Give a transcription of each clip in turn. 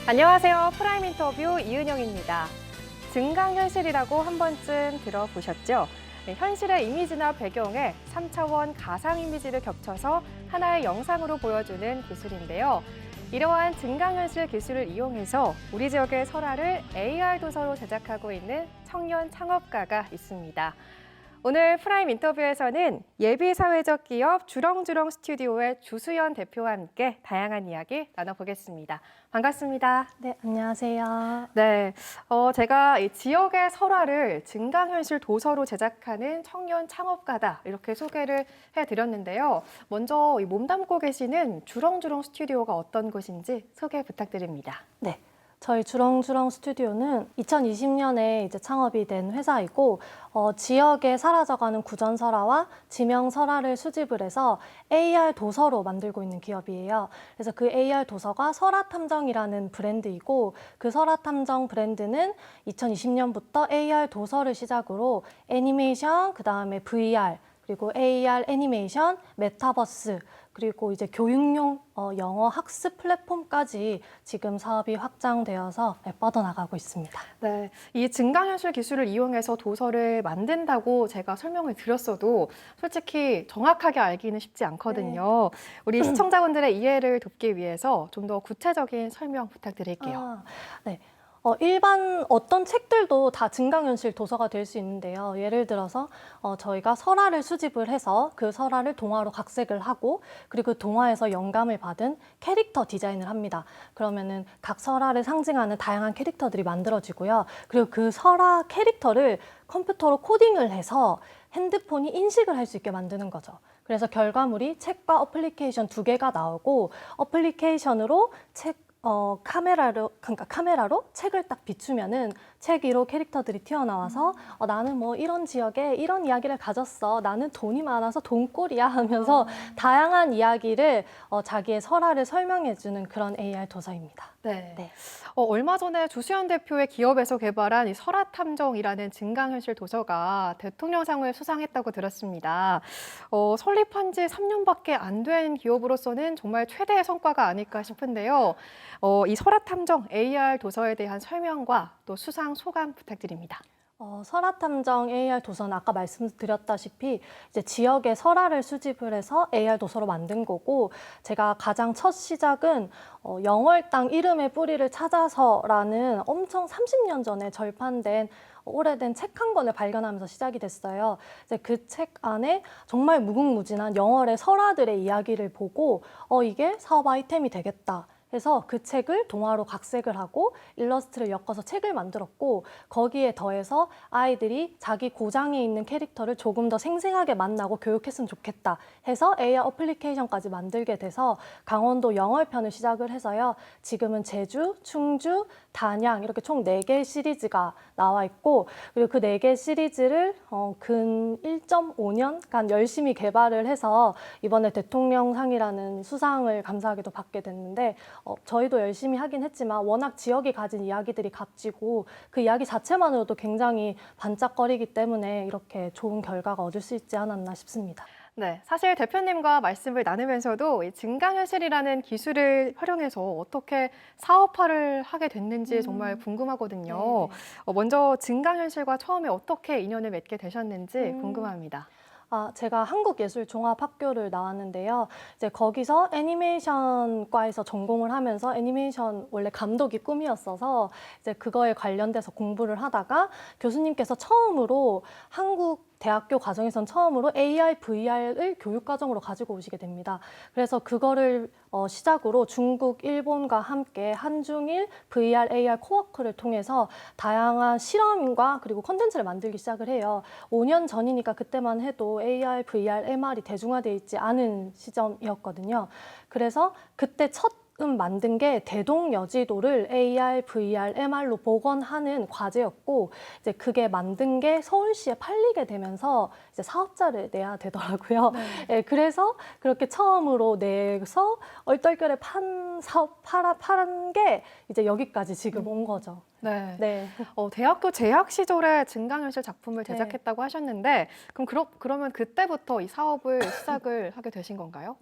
안녕하세요. 프라임 인터뷰 이은영입니다. 증강현실이라고 한 번쯤 들어보셨죠? 네, 현실의 이미지나 배경에 3차원 가상 이미지를 겹쳐서 하나의 영상으로 보여주는 기술인데요. 이러한 증강현실 기술을 이용해서 우리 지역의 설화를 AR 도서로 제작하고 있는 청년 창업가가 있습니다. 오늘 프라임 인터뷰에서는 예비사회적 기업 주렁주렁 스튜디오의 주수연 대표와 함께 다양한 이야기 나눠보겠습니다. 반갑습니다. 네, 안녕하세요. 네, 제가 이 지역의 설화를 증강현실 도서로 제작하는 청년 창업가다 이렇게 소개를 해드렸는데요. 먼저 이 몸담고 계시는 주렁주렁 스튜디오가 어떤 곳인지 소개 부탁드립니다. 네. 저희 주렁주렁 스튜디오는 2020년에 이제 창업이 된 회사이고, 지역에 사라져가는 구전설화와 지명설화를 수집을 해서 AR 도서로 만들고 있는 기업이에요. 그래서 그 AR 도서가 설화탐정이라는 브랜드이고, 그 설화탐정 브랜드는 2020년부터 AR 도서를 시작으로 애니메이션, 그 다음에 VR, 그리고 AR 애니메이션, 메타버스, 그리고 이제 교육용 영어 학습 플랫폼까지 지금 사업이 확장되어서 뻗어나가고 있습니다. 네, 이 증강현실 기술을 이용해서 도서를 만든다고 제가 설명을 드렸어도 솔직히 정확하게 알기는 쉽지 않거든요. 우리 시청자분들의 이해를 돕기 위해서 좀 더 구체적인 설명 부탁드릴게요. 네. 일반 어떤 책들도 다 증강현실 도서가 될 수 있는데요. 예를 들어서 저희가 설화를 수집을 해서 그 설화를 동화로 각색을 하고, 그리고 그 동화에서 영감을 받은 캐릭터 디자인을 합니다. 그러면은 각 설화를 상징하는 다양한 캐릭터들이 만들어지고요. 그리고 그 설화 캐릭터를 컴퓨터로 코딩을 해서 핸드폰이 인식을 할 수 있게 만드는 거죠. 그래서 결과물이 책과 어플리케이션 두 개가 나오고, 어플리케이션으로 카메라로 책을 딱 비추면은 책 위로 캐릭터들이 튀어나와서 나는 뭐 이런 지역에 이런 이야기를 가졌어. 나는 돈이 많아서 돈꼴이야 하면서 다양한 이야기를 자기의 설화를 설명해주는 그런 AR 도서입니다. 네. 네. 얼마 전에 주수연 대표의 기업에서 개발한 이 설화탐정이라는 증강현실 도서가 대통령상을 수상했다고 들었습니다. 설립한 지 3년밖에 안 된 기업으로서는 정말 최대의 성과가 아닐까 싶은데요. 이 설화탐정 AR 도서에 대한 설명과 또 수상 소감 부탁드립니다. 설화탐정 AR 도서는 아까 말씀드렸다시피 이제 지역의 설화를 수집을 해서 AR 도서로 만든 거고, 제가 가장 첫 시작은 영월당 이름의 뿌리를 찾아서라는 엄청 30년 전에 절판된 오래된 책 한 권을 발견하면서 시작이 됐어요. 이제 그 책 안에 정말 무궁무진한 영월의 설화들의 이야기를 보고 이게 사업 아이템이 되겠다 해서 그 책을 동화로 각색을 하고 일러스트를 엮어서 책을 만들었고, 거기에 더해서 아이들이 자기 고장에 있는 캐릭터를 조금 더 생생하게 만나고 교육했으면 좋겠다 해서 AR 어플리케이션까지 만들게 돼서 강원도 영월편을 시작을 해서요. 지금은 제주, 충주, 단양 이렇게 총 4개 시리즈가 나와 있고, 그리고 그 4개 시리즈를 근 1.5년간 열심히 개발을 해서 이번에 대통령상이라는 수상을 감사하게도 받게 됐는데, 저희도 열심히 하긴 했지만 워낙 지역이 가진 이야기들이 값지고 그 이야기 자체만으로도 굉장히 반짝거리기 때문에 이렇게 좋은 결과가 얻을 수 있지 않았나 싶습니다. 네, 사실 대표님과 말씀을 나누면서도 이 증강현실이라는 기술을 활용해서 어떻게 사업화를 하게 됐는지 정말 궁금하거든요. 네네. 먼저 증강현실과 처음에 어떻게 인연을 맺게 되셨는지 궁금합니다. 제가 한국예술종합학교를 나왔는데요. 이제 거기서 애니메이션과에서 전공을 하면서 애니메이션 원래 감독이 꿈이었어서 이제 그거에 관련돼서 공부를 하다가 교수님께서 처음으로 한국 대학교 과정에선 처음으로 AR, VR을 교육 과정으로 가지고 오시게 됩니다. 그래서 그거를 시작으로 중국, 일본과 함께 한중일 VR, AR 코워크를 통해서 다양한 실험과 그리고 콘텐츠를 만들기 시작을 해요. 5년 전이니까 그때만 해도 AR, VR, MR이 대중화되어 있지 않은 시점이었거든요. 그래서 그때 첫 만든 게 대동여지도를 AR, VR, MR로 복원하는 과제였고, 이제 그게 만든 게 서울시에 팔리게 되면서 이제 사업자를 내야 되더라고요. 네, 그래서 그렇게 처음으로 내서 얼떨결에 파는 게 이제 여기까지 지금 온 거죠. 네. 네. 대학교 재학 시절에 증강현실 작품을 제작했다고 하셨는데, 그러면 그때부터 이 사업을 시작을 하게 되신 건가요?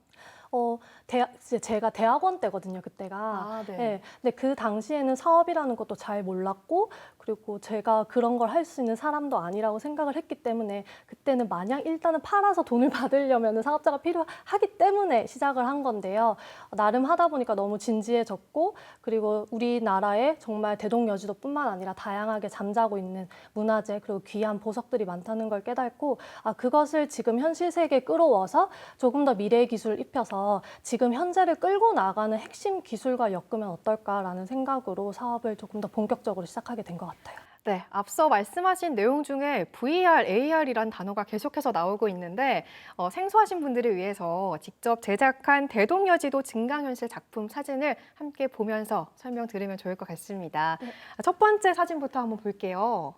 이제 제가 대학원 때거든요, 그때가. 아, 네. 네. 근데 그 당시에는 사업이라는 것도 잘 몰랐고, 그리고 제가 그런 걸 할 수 있는 사람도 아니라고 생각을 했기 때문에 그때는 마냥 일단은 팔아서 돈을 받으려면 사업자가 필요하기 때문에 시작을 한 건데요. 나름 하다 보니까 너무 진지해졌고, 그리고 우리나라에 정말 대동여지도뿐만 아니라 다양하게 잠자고 있는 문화재 그리고 귀한 보석들이 많다는 걸 깨닫고, 그것을 지금 현실 세계에 끌어와서 조금 더 미래의 기술을 입혀서 지금 현재를 끌고 나가는 핵심 기술과 엮으면 어떨까라는 생각으로 사업을 조금 더 본격적으로 시작하게 된 것 같아요. 네, 앞서 말씀하신 내용 중에 VR, AR이란 단어가 계속해서 나오고 있는데 생소하신 분들을 위해서 직접 제작한 대동여지도 증강현실 작품 사진을 함께 보면서 설명 들으면 좋을 것 같습니다. 네. 첫 번째 사진부터 한번 볼게요.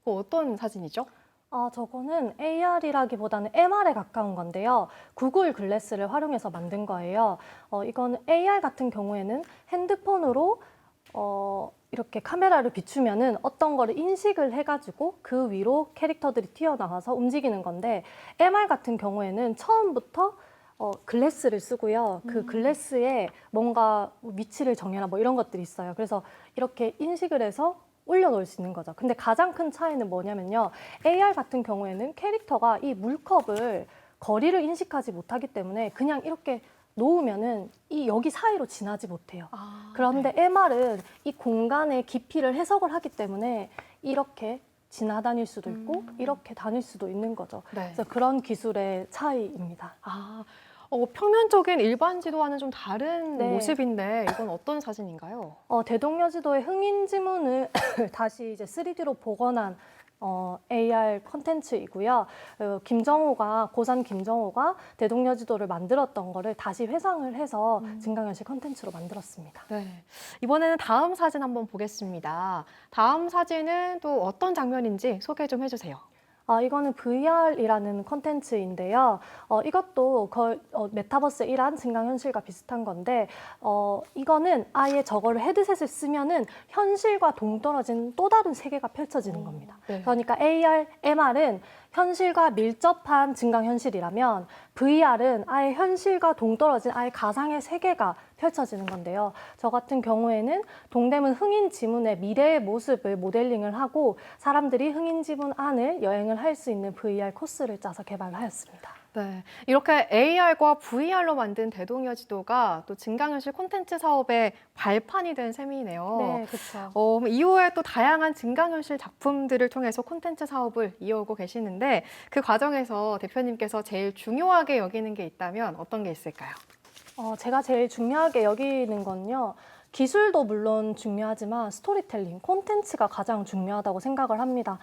어떤 사진이죠? 저거는 AR이라기보다는 MR에 가까운 건데요. 구글 글래스를 활용해서 만든 거예요. 이거는 AR 같은 경우에는 핸드폰으로 이렇게 카메라를 비추면은 어떤 거를 인식을 해가지고 그 위로 캐릭터들이 튀어나와서 움직이는 건데, MR 같은 경우에는 처음부터 글래스를 쓰고요. 그 글래스에 뭔가 위치를 정해라 뭐 이런 것들이 있어요. 그래서 이렇게 인식을 해서 올려놓을 수 있는 거죠. 근데 가장 큰 차이는 뭐냐면요. AR 같은 경우에는 캐릭터가 이 물컵을 거리를 인식하지 못하기 때문에 그냥 이렇게 놓으면은 여기 사이로 지나지 못해요. 그런데 네. MR은 이 공간의 깊이를 해석을 하기 때문에 이렇게 지나다닐 수도 있고 이렇게 다닐 수도 있는 거죠. 네. 그래서 그런 기술의 차이입니다. 평면적인 일반 지도와는 좀 다른 네. 모습인데 이건 어떤 사진인가요? 대동여지도의 흥인지문을 다시 이제 3D로 복원한 AR 콘텐츠이고요. 고산 김정호가 대동여지도를 만들었던 거를 다시 회상을 해서 증강현실 콘텐츠로 만들었습니다. 네. 이번에는 다음 사진 한번 보겠습니다. 다음 사진은 또 어떤 장면인지 소개 좀 해주세요. 이거는 VR이라는 콘텐츠인데요. 이것도 메타버스 일환 증강현실과 비슷한 건데, 이거는 아예 저거를 헤드셋을 쓰면은 현실과 동떨어진 또 다른 세계가 펼쳐지는 겁니다. 네. 그러니까 AR, MR은 현실과 밀접한 증강현실이라면 VR은 아예 현실과 동떨어진 아예 가상의 세계가 펼쳐지는 건데요. 저 같은 경우에는 동대문 흥인지문의 미래의 모습을 모델링을 하고 사람들이 흥인지문 안을 여행을 할 수 있는 VR 코스를 짜서 개발하였습니다. 네, 이렇게 AR과 VR로 만든 대동여지도가 또 증강현실 콘텐츠 사업의 발판이 된 셈이네요. 네, 그렇죠. 이후에 또 다양한 증강현실 작품들을 통해서 콘텐츠 사업을 이어오고 계시는데 그 과정에서 대표님께서 제일 중요하게 여기는 게 있다면 어떤 게 있을까요? 제가 제일 중요하게 여기는 건요. 기술도 물론 중요하지만 스토리텔링, 콘텐츠가 가장 중요하다고 생각을 합니다.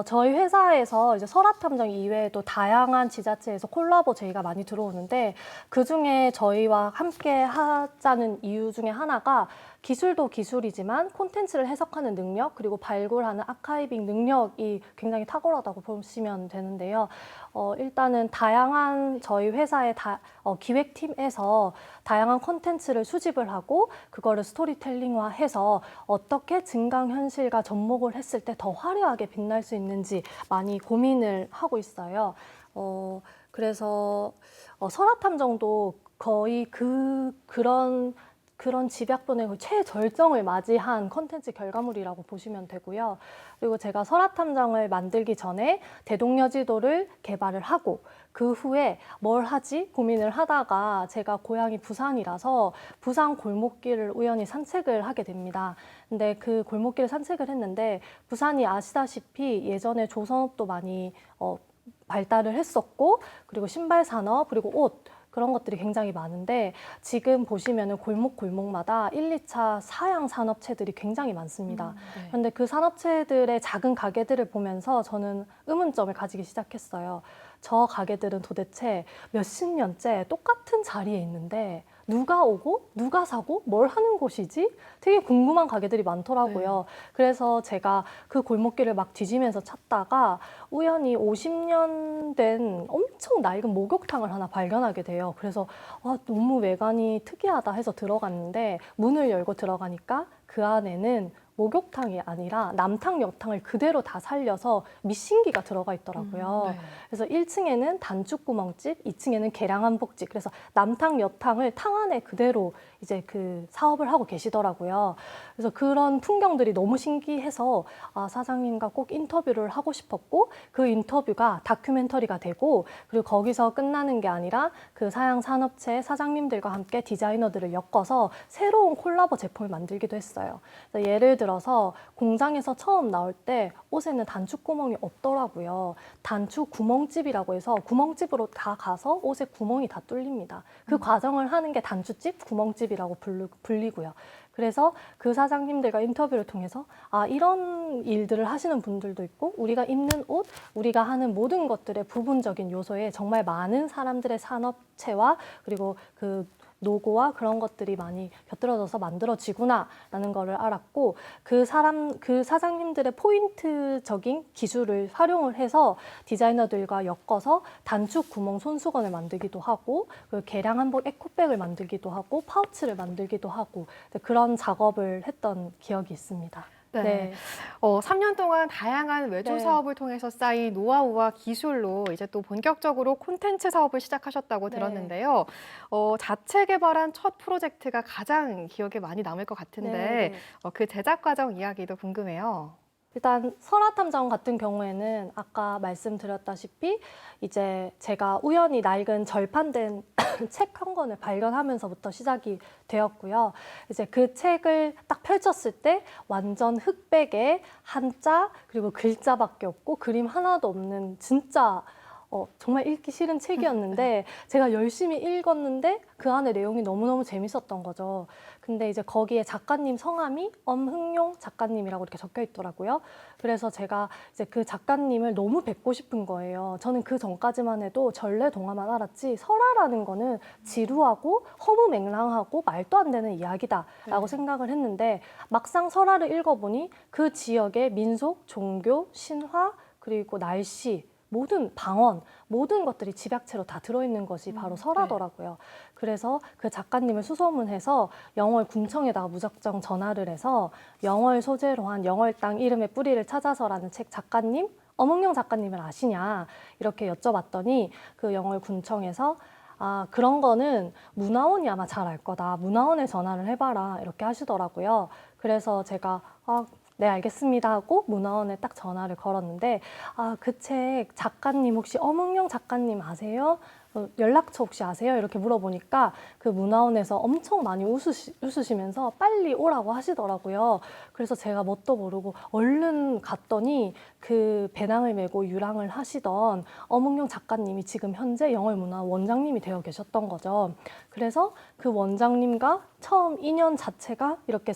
저희 회사에서 이제 설화탐정 이외에도 다양한 지자체에서 콜라보 제의가 많이 들어오는데 그중에 저희와 함께 하자는 이유 중에 하나가 기술도 기술이지만 콘텐츠를 해석하는 능력 그리고 발굴하는 아카이빙 능력이 굉장히 탁월하다고 보시면 되는데요. 일단은 다양한 저희 회사의 기획팀에서 다양한 콘텐츠를 수집을 하고 그거를 스토리텔링화해서 어떻게 증강현실과 접목을 했을 때 더 화려하게 빛날 수 있는지 많이 고민을 하고 있어요. 그래서 설화탐정도 거의 그런 집약본의 최절정을 맞이한 콘텐츠 결과물이라고 보시면 되고요. 그리고 제가 설화탐정을 만들기 전에 대동여지도를 개발을 하고 그 후에 뭘 하지 고민을 하다가 제가 고향이 부산이라서 부산 골목길을 우연히 산책을 하게 됩니다. 근데 그 골목길을 산책을 했는데 부산이 아시다시피 예전에 조선업도 많이 발달을 했었고 그리고 신발 산업 그리고 옷 그런 것들이 굉장히 많은데 지금 보시면은 골목마다 1, 2차 사양 산업체들이 굉장히 많습니다. 네. 그런데 그 산업체들의 작은 가게들을 보면서 저는 의문점을 가지기 시작했어요. 저 가게들은 도대체 몇십 년째 똑같은 자리에 있는데 누가 오고 누가 사고 뭘 하는 곳이지? 되게 궁금한 가게들이 많더라고요. 그래서 제가 그 골목길을 막 뒤지면서 찾다가 우연히 50년 된 엄청 낡은 목욕탕을 하나 발견하게 돼요. 그래서 너무 외관이 특이하다 해서 들어갔는데 문을 열고 들어가니까 그 안에는 목욕탕이 아니라 남탕, 여탕을 그대로 다 살려서 미신기가 들어가 있더라고요. 네. 그래서 1층에는 단축구멍집, 2층에는 계량한복집. 그래서 남탕, 여탕을 탕 안에 그대로 이제 그 사업을 하고 계시더라고요. 그래서 그런 풍경들이 너무 신기해서 사장님과 꼭 인터뷰를 하고 싶었고, 그 인터뷰가 다큐멘터리가 되고, 그리고 거기서 끝나는 게 아니라 그 사양 산업체 사장님들과 함께 디자이너들을 엮어서 새로운 콜라보 제품을 만들기도 했어요. 그래서 예를 들어서 공장에서 처음 나올 때 옷에는 단축 구멍이 없더라고요. 단축 구멍집이라고 해서 구멍집으로 다 가서 옷에 구멍이 다 뚫립니다. 그 과정을 하는 게 단축집, 구멍집이라고 불리고요. 그래서 그 사장님들과 인터뷰를 통해서 이런 일들을 하시는 분들도 있고, 우리가 입는 옷, 우리가 하는 모든 것들의 부분적인 요소에 정말 많은 사람들의 산업체와 그리고 그 노고와 그런 것들이 많이 곁들여져서 만들어지구나라는 거를 알았고, 그 사장님들의 포인트적인 기술을 활용을 해서 디자이너들과 엮어서 단축 구멍 손수건을 만들기도 하고, 그 개량 한복 에코백을 만들기도 하고, 파우치를 만들기도 하고, 그런 작업을 했던 기억이 있습니다. 네. 네. 3년 동안 다양한 외주 네. 사업을 통해서 쌓인 노하우와 기술로 이제 또 본격적으로 콘텐츠 사업을 시작하셨다고 네. 들었는데요. 자체 개발한 첫 프로젝트가 가장 기억에 많이 남을 것 같은데 네. 그 제작 과정 이야기도 궁금해요. 일단 설화탐정 같은 경우에는 아까 말씀드렸다시피 이제 제가 우연히 낡은 절판된 책 한 권을 발견하면서부터 시작이 되었고요. 이제 그 책을 딱 펼쳤을 때 완전 흑백에 한자 그리고 글자밖에 없고 그림 하나도 없는 진짜 정말 읽기 싫은 책이었는데 제가 열심히 읽었는데 그 안에 내용이 너무너무 재밌었던 거죠. 근데 이제 거기에 작가님 성함이 엄흥용 작가님이라고 이렇게 적혀 있더라고요. 그래서 제가 이제 그 작가님을 너무 뵙고 싶은 거예요. 저는 그 전까지만 해도 전래동화만 알았지 설화라는 거는 지루하고 허무맹랑하고 말도 안 되는 이야기다라고 생각을 했는데 막상 설화를 읽어보니 그 지역의 민속, 종교, 신화, 그리고 날씨 모든 방언, 모든 것들이 집약체로 다 들어있는 것이 바로 설화더라고요. 그래서 그 작가님을 수소문해서 영월 군청에다가 무작정 전화를 해서 영월 소재로 한 영월 땅 이름의 뿌리를 찾아서라는 책 작가님, 엄흥용 작가님을 아시냐 이렇게 여쭤봤더니 그 영월 군청에서 그런 거는 문화원이 아마 잘 알 거다. 문화원에 전화를 해봐라 이렇게 하시더라고요. 그래서 제가 네, 알겠습니다 하고 문화원에 딱 전화를 걸었는데 그 책 작가님 혹시 엄흥용 작가님 아세요? 연락처 혹시 아세요? 이렇게 물어보니까 그 문화원에서 엄청 많이 웃으시면서 빨리 오라고 하시더라고요. 그래서 제가 뭣도 모르고 얼른 갔더니 그 배낭을 메고 유랑을 하시던 엄흥용 작가님이 지금 현재 영월문화원 원장님이 되어 계셨던 거죠. 그래서 그 원장님과 처음 인연 자체가 이렇게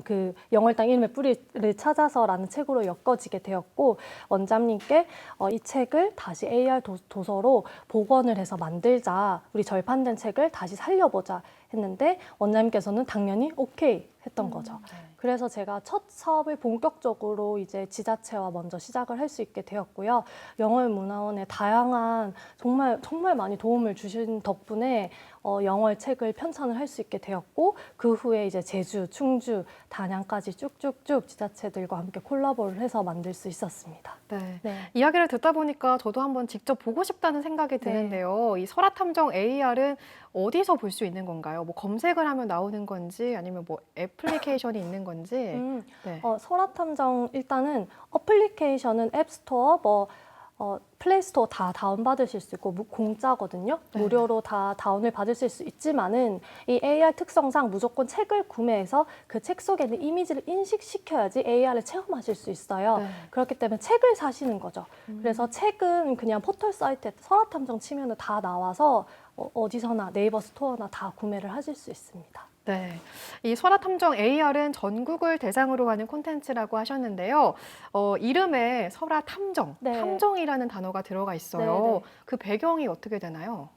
그 영월 땅 이름의 뿌리를 찾아서라는 책으로 엮어지게 되었고 원장님께 이 책을 다시 AR 도서로 복원을 해서 만들자, 우리 절판된 책을 다시 살려보자 했는데 원장님께서는 당연히 오케이 했던 거죠. 그래서 제가 첫 사업을 본격적으로 이제 지자체와 먼저 시작을 할 수 있게 되었고요. 영월문화원의 다양한 정말 많이 도움을 주신 덕분에 영월 책을 편찬을 할 수 있게 되었고 그 후에 이제 제주, 충주, 단양까지 쭉쭉쭉 지자체들과 함께 콜라보를 해서 만들 수 있었습니다. 네. 네. 이야기를 듣다 보니까 저도 한번 직접 보고 싶다는 생각이 드는데요. 이 설화탐정 AR은 어디서 볼 수 있는 건가요? 뭐 검색을 하면 나오는 건지 아니면 뭐 애플리케이션이 있는 건지? 네. 설화탐정 일단은 어플리케이션은 앱스토어, 플레이스토어 다 다운받으실 수 있고 공짜거든요. 네. 무료로 다 다운을 받으실 수 있지만은 이 AR 특성상 무조건 책을 구매해서 그 책 속에 있는 이미지를 인식시켜야지 AR을 체험하실 수 있어요. 네. 그렇기 때문에 책을 사시는 거죠. 그래서 책은 그냥 포털 사이트에 설화탐정 치면 다 나와서 어디서나 네이버 스토어나 다 구매를 하실 수 있습니다. 네, 이 설화탐정 AR은 전국을 대상으로 하는 콘텐츠라고 하셨는데요. 이름에 설화탐정, 네. 탐정이라는 단어가 들어가 있어요. 네, 네. 그 배경이 어떻게 되나요?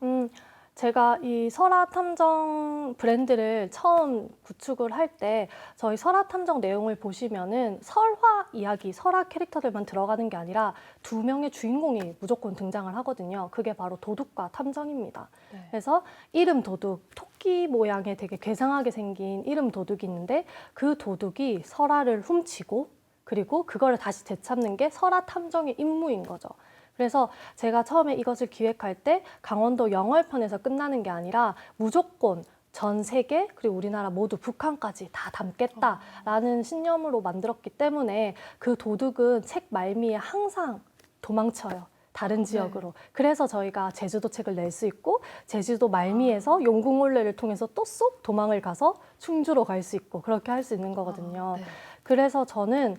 제가 이 설화탐정 브랜드를 처음 구축을 할 때 저희 설화탐정 내용을 보시면은 설화 이야기, 설화 캐릭터들만 들어가는 게 아니라 두 명의 주인공이 무조건 등장을 하거든요. 그게 바로 도둑과 탐정입니다. 네. 그래서 이름 도둑, 토끼 모양의 되게 괴상하게 생긴 이름 도둑이 있는데 그 도둑이 설화를 훔치고 그리고 그거를 다시 되찾는 게 설화탐정의 임무인 거죠. 그래서 제가 처음에 이것을 기획할 때 강원도 영월편에서 끝나는 게 아니라 무조건 전 세계 그리고 우리나라 모두 북한까지 다 담겠다라는 신념으로 만들었기 때문에 그 도둑은 책 말미에 항상 도망쳐요. 다른 지역으로. 그래서 저희가 제주도 책을 낼 수 있고 제주도 말미에서 용궁올레를 통해서 또 쏙 도망을 가서 충주로 갈 수 있고 그렇게 할 수 있는 거거든요. 네. 그래서 저는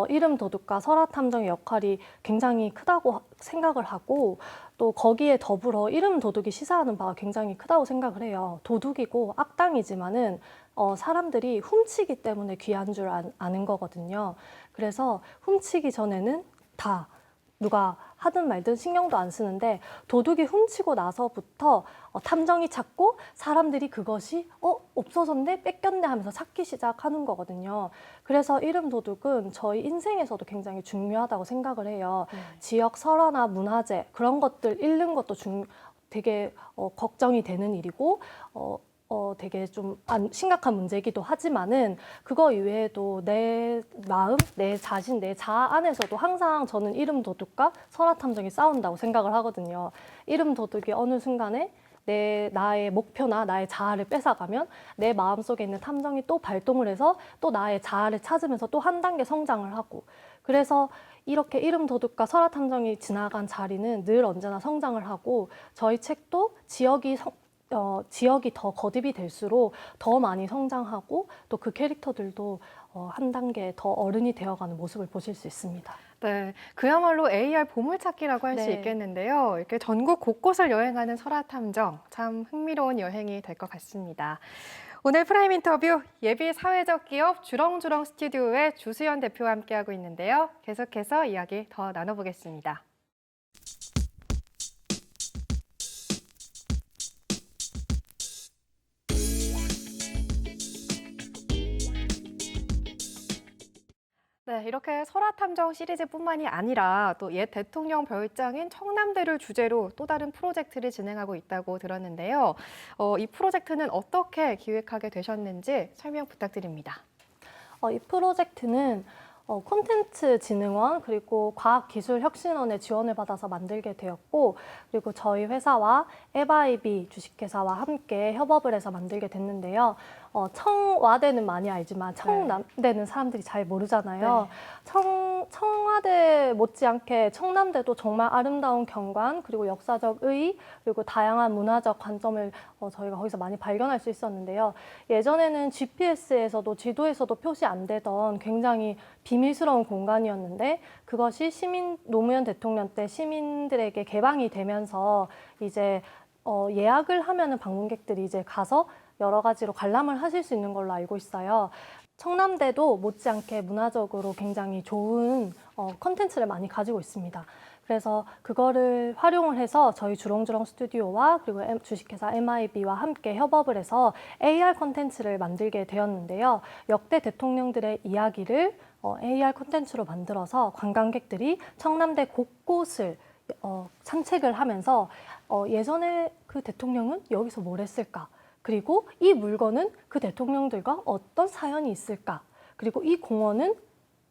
이름 도둑과 설화탐정의 역할이 굉장히 크다고 생각을 하고 또 거기에 더불어 이름 도둑이 시사하는 바가 굉장히 크다고 생각을 해요. 도둑이고 악당이지만은 사람들이 훔치기 때문에 귀한 줄 아는 거거든요. 그래서 훔치기 전에는 다 누가 하든 말든 신경도 안 쓰는데 도둑이 훔치고 나서부터 탐정이 찾고 사람들이 그것이 없어졌네, 뺏겼네 하면서 찾기 시작하는 거거든요. 그래서 이름 도둑은 저희 인생에서도 굉장히 중요하다고 생각을 해요. 지역 설화나 문화재 그런 것들 잃는 것도 되게 걱정이 되는 일이고 되게 좀 심각한 문제이기도 하지만은 그거 이외에도 내 마음, 내 자신, 내 자아 안에서도 항상 저는 이름 도둑과 설화탐정이 싸운다고 생각을 하거든요. 이름 도둑이 어느 순간에 나의 목표나 나의 자아를 뺏어가면 내 마음속에 있는 탐정이 또 발동을 해서 또 나의 자아를 찾으면서 또 한 단계 성장을 하고 그래서 이렇게 이름 도둑과 설화탐정이 지나간 자리는 늘 언제나 성장을 하고 저희 책도 지역이 더 거듭이 될수록 더 많이 성장하고 또 그 캐릭터들도 한 단계 더 어른이 되어가는 모습을 보실 수 있습니다. 네, 그야말로 AR 보물찾기라고 할 수 네. 있겠는데요. 이렇게 전국 곳곳을 여행하는 설화탐정, 참 흥미로운 여행이 될 것 같습니다. 오늘 프라임 인터뷰 예비 사회적 기업 주렁주렁 스튜디오의 주수연 대표와 함께하고 있는데요. 계속해서 이야기 더 나눠보겠습니다. 네, 이렇게 설화탐정 시리즈뿐만이 아니라 또 옛 대통령 별장인 청남대를 주제로 또 다른 프로젝트를 진행하고 있다고 들었는데요. 이 프로젝트는 어떻게 기획하게 되셨는지 설명 부탁드립니다. 이 프로젝트는 콘텐츠진흥원 그리고 과학기술혁신원의 지원을 받아서 만들게 되었고 그리고 저희 회사와 에바이비 주식회사와 함께 협업을 해서 만들게 됐는데요. 청와대는 많이 알지만 청남대는 사람들이 잘 모르잖아요. 청와대 못지않게 청남대도 정말 아름다운 경관 그리고 역사적 의의 그리고 다양한 문화적 관점을 저희가 거기서 많이 발견할 수 있었는데요. 예전에는 GPS에서도 지도에서도 표시 안 되던 굉장히 비밀스러운 공간이었는데 그것이 노무현 대통령 때 시민들에게 개방이 되면서 이제 예약을 하면은 방문객들이 이제 가서 여러 가지로 관람을 하실 수 있는 걸로 알고 있어요. 청남대도 못지않게 문화적으로 굉장히 좋은 컨텐츠를 많이 가지고 있습니다. 그래서 그거를 활용을 해서 저희 주렁주렁 스튜디오와 그리고 주식회사 MIB와 함께 협업을 해서 AR 콘텐츠를 만들게 되었는데요. 역대 대통령들의 이야기를 AR 콘텐츠로 만들어서 관광객들이 청남대 곳곳을 산책을 하면서 예전에 그 대통령은 여기서 뭘 했을까? 그리고 이 물건은 그 대통령들과 어떤 사연이 있을까? 그리고 이 공원은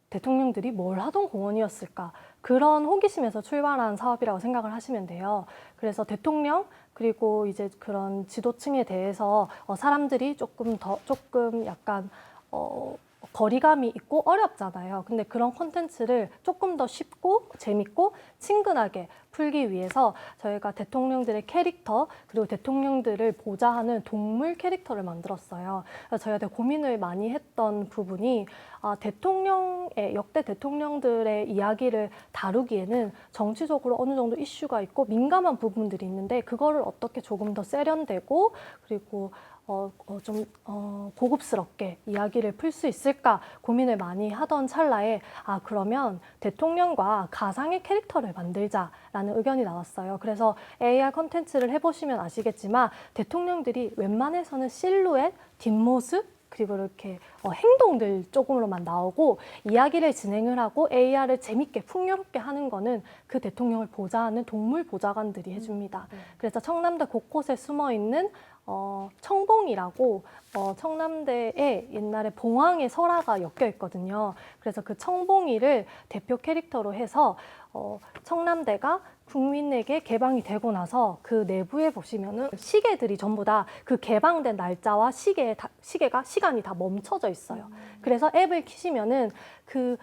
대통령들이 뭘 하던 공원이었을까? 그런 호기심에서 출발한 사업이라고 생각을 하시면 돼요. 그래서 대통령 그리고 이제 그런 지도층에 대해서 사람들이 조금 약간 거리감이 있고 어렵잖아요. 근데 그런 콘텐츠를 조금 더 쉽고 재밌고 친근하게 풀기 위해서 저희가 대통령들의 캐릭터 그리고 대통령들을 보좌하는 동물 캐릭터를 만들었어요. 그래서 저희가 되게 고민을 많이 했던 부분이 역대 대통령들의 이야기를 다루기에는 정치적으로 어느 정도 이슈가 있고 민감한 부분들이 있는데 그거를 어떻게 조금 더 세련되고 그리고 고급스럽게 이야기를 풀 수 있을까 고민을 많이 하던 찰나에 그러면 대통령과 가상의 캐릭터를 만들자라는 의견이 나왔어요. 그래서 AR 콘텐츠를 해보시면 아시겠지만 대통령들이 웬만해서는 실루엣, 뒷모습, 그리고 이렇게 행동들 조금으로만 나오고 이야기를 진행을 하고 AR을 재밌게 풍요롭게 하는 거는 그 대통령을 보좌하는 동물 보좌관들이 해줍니다. 그래서 청남대 곳곳에 숨어 있는 청봉이라고 청남대에 옛날에 봉황의 설화가 엮여 있거든요. 그래서 그 청봉이를 대표 캐릭터로 해서 청남대가 국민에게 개방이 되고 나서 그 내부에 보시면은 시계들이 전부 다 그 개방된 날짜와 시간이 다 멈춰져 있어요. 그래서 앱을 키시면은 그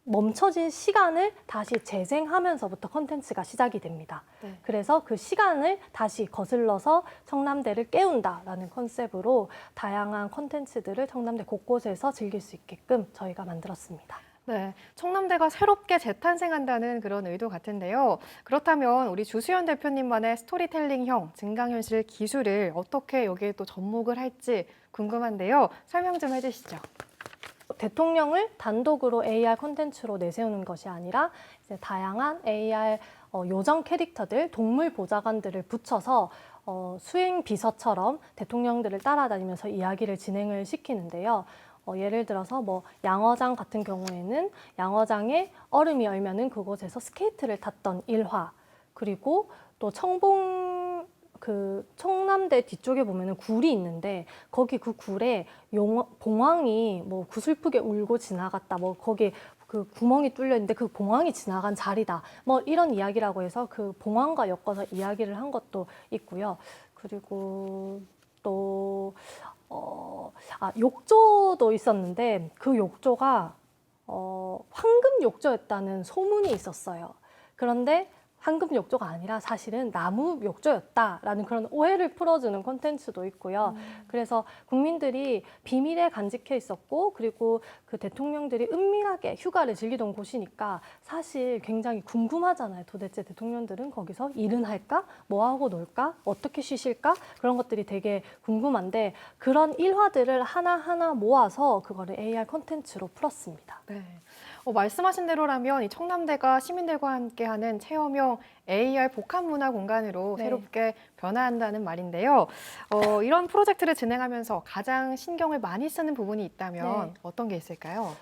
멈춰진 시간을 다시 재생하면서부터 컨텐츠가 시작이 됩니다. 네. 그래서 그 시간을 다시 거슬러서 청남대를 깨운다라는 컨셉으로 다양한 컨텐츠들을 청남대 곳곳에서 즐길 수 있게끔 저희가 만들었습니다. 네, 청남대가 새롭게 재탄생한다는 그런 의도 같은데요. 그렇다면 우리 주수연 대표님만의 스토리텔링형 증강현실 기술을 어떻게 여기에 또 접목을 할지 궁금한데요. 설명 좀 해주시죠. 대통령을 단독으로 AR 콘텐츠로 내세우는 것이 아니라 이제 다양한 AR 요정 캐릭터들, 동물 보좌관들을 붙여서 수행 비서처럼 대통령들을 따라다니면서 이야기를 진행을 시키는데요. 예를 들어서 뭐 양어장 같은 경우에는 양어장에 얼음이 얼면은 그곳에서 스케이트를 탔던 일화, 그리고 또 청남대 뒤쪽에 보면은 굴이 있는데 거기 그 굴에 봉황이 뭐 구슬프게 울고 지나갔다, 뭐 거기 그 구멍이 뚫려 있는데 그 봉황이 지나간 자리다, 뭐 이런 이야기라고 해서 그 봉황과 엮어서 이야기를 한 것도 있고요. 그리고 또 욕조도 있었는데 그 욕조가 황금 욕조였다는 소문이 있었어요. 그런데 황금 욕조가 아니라 사실은 나무 욕조였다라는 그런 오해를 풀어주는 콘텐츠도 있고요. 그래서 국민들이 비밀에 간직해 있었고, 그리고 그 대통령들이 은밀하게 휴가를 즐기던 곳이니까 사실 굉장히 궁금하잖아요. 도대체 대통령들은 거기서 일은 할까? 뭐 하고 놀까? 어떻게 쉬실까? 그런 것들이 되게 궁금한데 그런 일화들을 하나하나 모아서 그거를 AR 콘텐츠로 풀었습니다. 네. 말씀하신 대로라면 이 청남대가 시민들과 함께하는 체험형 AR 복합문화 공간으로 네. 새롭게 변화한다는 말인데요. 이런 프로젝트를 진행하면서 가장 신경을 많이 쓰는 부분이 있다면 네. 어떤 게 있을까요?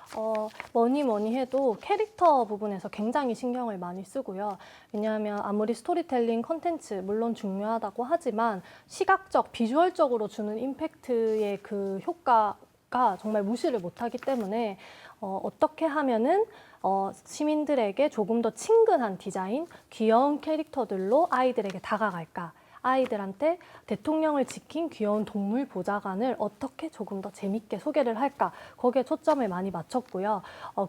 뭐니 해도 캐릭터 부분에서 굉장히 신경을 많이 쓰고요. 왜냐하면 아무리 스토리텔링 컨텐츠 물론 중요하다고 하지만 시각적, 비주얼적으로 주는 임팩트의 그 효과가 정말 무시를 못하기 때문에 어떻게 하면은 시민들에게 조금 더 친근한 디자인, 귀여운 캐릭터들로 아이들에게 다가갈까? 아이들한테 대통령을 지킨 귀여운 동물 보좌관을 어떻게 조금 더 재밌게 소개를 할까? 거기에 초점을 많이 맞췄고요.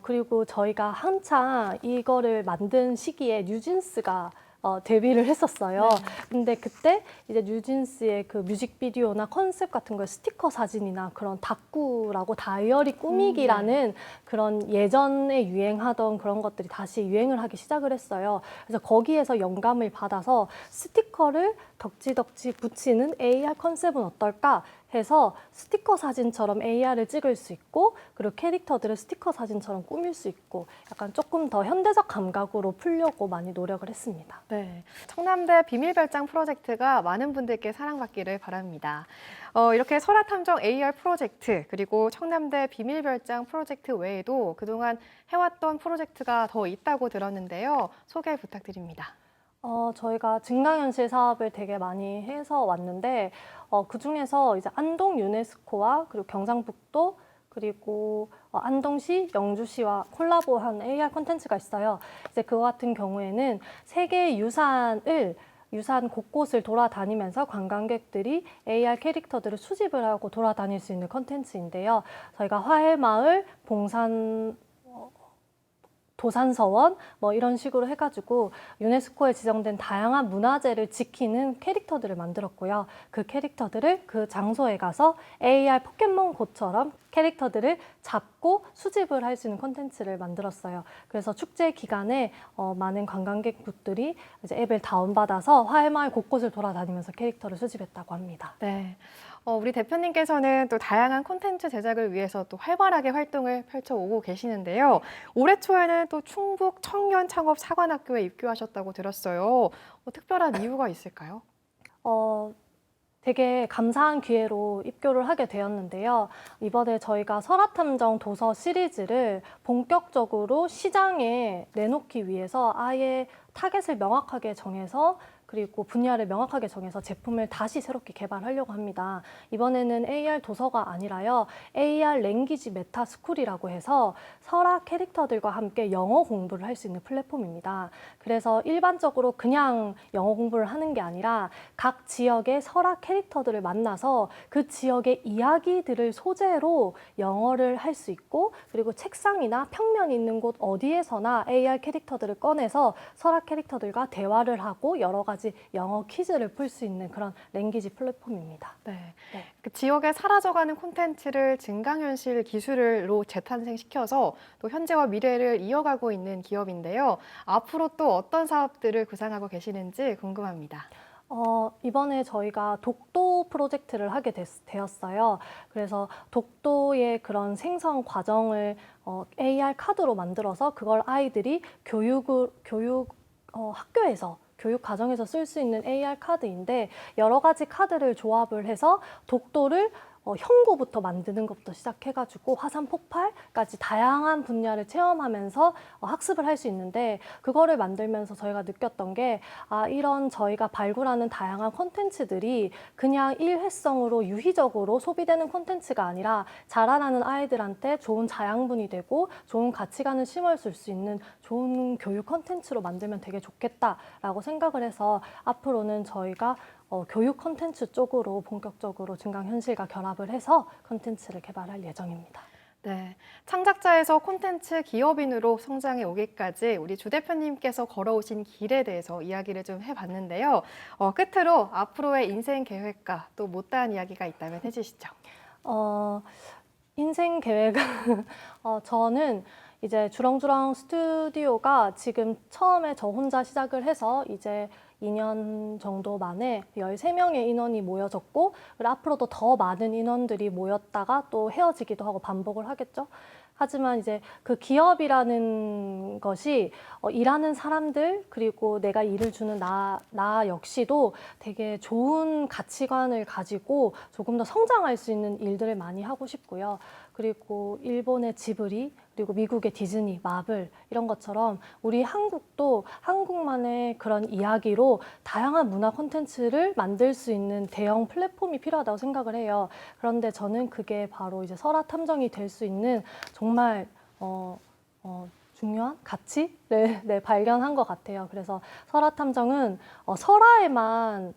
그리고 저희가 한창 이거를 만든 시기에 뉴진스가 데뷔를 했었어요. 근데 그때 이제 뉴진스의 그 뮤직비디오나 컨셉 같은 걸 스티커 사진이나 그런 다꾸라고 다이어리 꾸미기라는 그런 예전에 유행하던 그런 것들이 다시 유행을 하기 시작을 했어요. 그래서 거기에서 영감을 받아서 스티커를 덕지덕지 붙이는 AR 컨셉은 어떨까 해서 스티커 사진처럼 AR을 찍을 수 있고, 그리고 캐릭터들을 스티커 사진처럼 꾸밀 수 있고, 약간 조금 더 현대적 감각으로 풀려고 많이 노력을 했습니다. 네, 청남대 비밀별장 프로젝트가 많은 분들께 사랑받기를 바랍니다. 이렇게 설화탐정 AR 프로젝트, 그리고 청남대 비밀별장 프로젝트 외에도 그동안 해왔던 프로젝트가 더 있다고 들었는데요. 소개 부탁드립니다. 저희가 증강현실 사업을 되게 많이 해서 왔는데, 그중에서 이제 안동 유네스코와 그리고 경상북도, 그리고 안동시, 영주시와 콜라보한 AR 콘텐츠가 있어요. 이제 그거 같은 경우에는 세계 유산 곳곳을 돌아다니면서 관광객들이 AR 캐릭터들을 수집을 하고 돌아다닐 수 있는 콘텐츠인데요. 저희가 화해마을, 도산서원 뭐 이런 식으로 해가지고 유네스코에 지정된 다양한 문화재를 지키는 캐릭터들을 만들었고요. 그 캐릭터들을 그 장소에 가서 AR 포켓몬고처럼 캐릭터들을 잡고 수집을 할 수 있는 콘텐츠를 만들었어요. 그래서 축제 기간에 많은 관광객분들이 이제 앱을 다운받아서 화해마을 곳곳을 돌아다니면서 캐릭터를 수집했다고 합니다. 네. 우리 대표님께서는 또 다양한 콘텐츠 제작을 위해서 또 활발하게 활동을 펼쳐오고 계시는데요. 올해 초에는 또 충북 청년 창업 사관학교에 입교하셨다고 들었어요. 특별한 이유가 있을까요? 되게 감사한 기회로 입교를 하게 되었는데요. 이번에 저희가 설화탐정 도서 시리즈를 본격적으로 시장에 내놓기 위해서 아예 타겟을 명확하게 정해서 그리고 분야를 명확하게 정해서 제품을 다시 새롭게 개발하려고 합니다. 이번에는 AR 도서가 아니라요. AR 랭귀지 메타 스쿨이라고 해서 설화 캐릭터들과 함께 영어 공부를 할 수 있는 플랫폼입니다. 그래서 일반적으로 그냥 영어 공부를 하는 게 아니라 각 지역의 설화 캐릭터들을 만나서 그 지역의 이야기들을 소재로 영어를 할 수 있고 그리고 책상이나 평면이 있는 곳 어디에서나 AR 캐릭터들을 꺼내서 설화 캐릭터들과 대화를 하고 여러 가지 영어 퀴즈를 풀 수 있는 그런 랭귀지 플랫폼입니다. 네. 그 지역에 사라져가는 콘텐츠를 증강현실 기술로 재탄생시켜서 또 현재와 미래를 이어가고 있는 기업인데요. 앞으로 또 어떤 사업들을 구상하고 계시는지 궁금합니다. 이번에 저희가 독도 프로젝트를 하게 되었어요. 그래서 독도의 그런 생성 과정을 AR 카드로 만들어서 그걸 아이들이 학교에서 교육 과정에서 쓸 수 있는 AR 카드인데 여러 가지 카드를 조합을 해서 독도를 형고부터 만드는 것부터 시작해가지고 화산 폭발까지 다양한 분야를 체험하면서 학습을 할 수 있는데 그거를 만들면서 저희가 느꼈던 게 이런 저희가 발굴하는 다양한 콘텐츠들이 그냥 일회성으로 유희적으로 소비되는 콘텐츠가 아니라 자라나는 아이들한테 좋은 자양분이 되고 좋은 가치관을 심어줄 수 있는 좋은 교육 콘텐츠로 만들면 되게 좋겠다라고 생각을 해서 앞으로는 저희가 교육 콘텐츠 쪽으로 본격적으로 증강현실과 결합을 해서 콘텐츠를 개발할 예정입니다. 네, 창작자에서 콘텐츠 기업인으로 성장해 오기까지 우리 주 대표님께서 걸어오신 길에 대해서 이야기를 좀 해봤는데요. 끝으로 앞으로의 인생 계획과 또 못다한 이야기가 있다면 해주시죠. 인생 계획은 저는 이제 주렁주렁 스튜디오가 지금 처음에 저 혼자 시작을 해서 이제 2년 정도 만에 13명의 인원이 모여졌고 그리고 앞으로도 더 많은 인원들이 모였다가 또 헤어지기도 하고 반복을 하겠죠. 하지만 이제 그 기업이라는 것이 일하는 사람들 그리고 내가 일을 주는 나 역시도 되게 좋은 가치관을 가지고 조금 더 성장할 수 있는 일들을 많이 하고 싶고요. 그리고 일본의 지브리, 그리고 미국의 디즈니, 마블 이런 것처럼 우리 한국도 한국만의 그런 이야기로 다양한 문화 콘텐츠를 만들 수 있는 대형 플랫폼이 필요하다고 생각을 해요. 그런데 저는 그게 바로 이제 설화탐정이 될 수 있는 정말 중요한 가치를 발견한 것 같아요. 그래서 설화탐정은 설화에만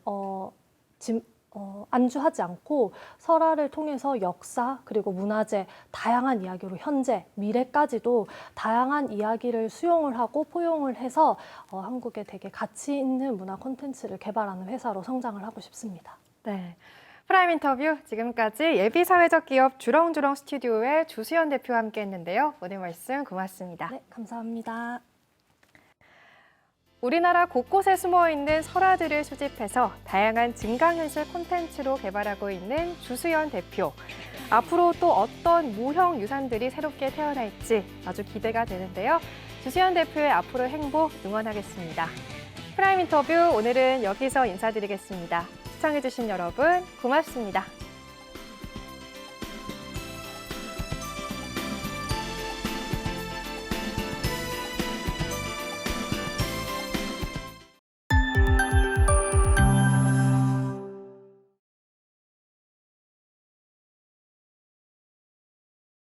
안주하지 않고 설화를 통해서 역사 그리고 문화재 다양한 이야기로 현재 미래까지도 다양한 이야기를 수용을 하고 포용을 해서 한국에 되게 가치 있는 문화 콘텐츠를 개발하는 회사로 성장을 하고 싶습니다. 네. 프라임 인터뷰 지금까지 예비사회적 기업 주렁주렁 스튜디오의 주수연 대표와 함께 했는데요. 오늘 말씀 고맙습니다. 네, 감사합니다. 우리나라 곳곳에 숨어있는 설화들을 수집해서 다양한 증강현실 콘텐츠로 개발하고 있는 주수연 대표. 앞으로 또 어떤 무형 유산들이 새롭게 태어날지 아주 기대가 되는데요. 주수연 대표의 앞으로의 행복 응원하겠습니다. 프라임 인터뷰 오늘은 여기서 인사드리겠습니다. 시청해주신 여러분 고맙습니다.